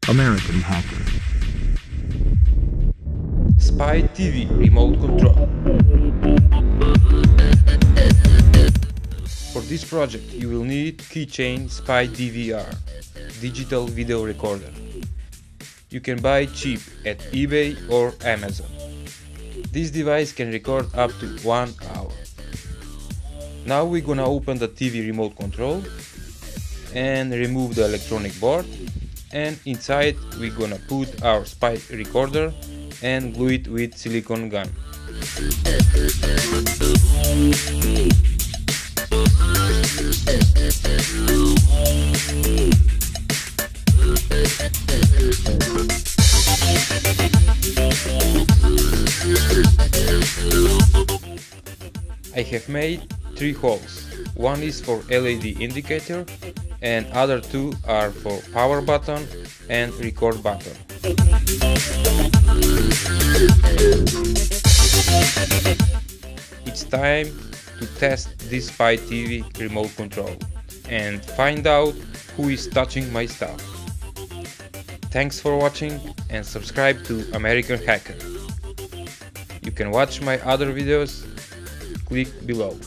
American hacker. Spy TV remote control. For this project you will need keychain Spy DVR, digital video recorder. You can buy cheap at eBay or Amazon. This device can record up to 1 hour. Now we're gonna open the TV remote control and remove the electronic board, and inside we're gonna put our spy recorder and glue it with silicone gun. I have made 3 holes. One is for LED indicator and other 2 are for power button and record button. It's time to test this Spy TV remote control and find out who is touching my stuff. Thanks for watching and subscribe to American Hacker. You can watch my other videos, click below.